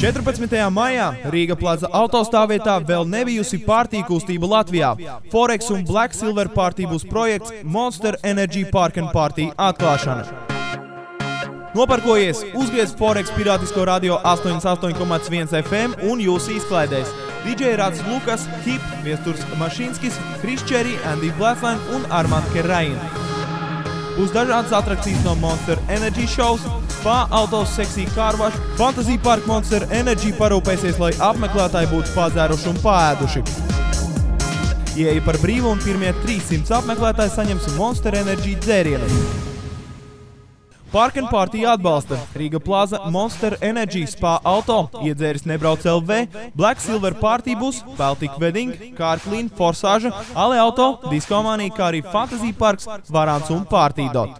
14. maijā Rīga Plaza autostāvvietā vēl nebijusi partiju kustība Latvijā. Forex un Black Silver partija būs projekts Monster Energy Park and Party atklāšana. Noparkojies, uzgriez Forex pirātisko radio 88,1 FM un jūs izklaidēs. DJ Rāds Lukas, Hip, Viesturs Mašinskis, Chris Cherry, Andy Blackline un Armand Kerain. Būs dažādas atrakcijas no Monster Energy shows, Spa Autos Sexy Car Wash, Fantasy Park Monster Energy parūpēsies, lai apmeklētāji būtu padzēruši un paēduši. Ieeja par brīvu un pirmie 300 apmeklētāji saņems Monster Energy dzērienu. Park and Party atbalsta Rīga Plaza, Monster Energy, Spa Auto, Iedzēris Nebrauc LV, Black Silver Party Bus, Baltic Wedding, Car Clean, Forsage, Ale Auto, Diskomānija, kā arī Fantasy Parks, Varants un Party Dot.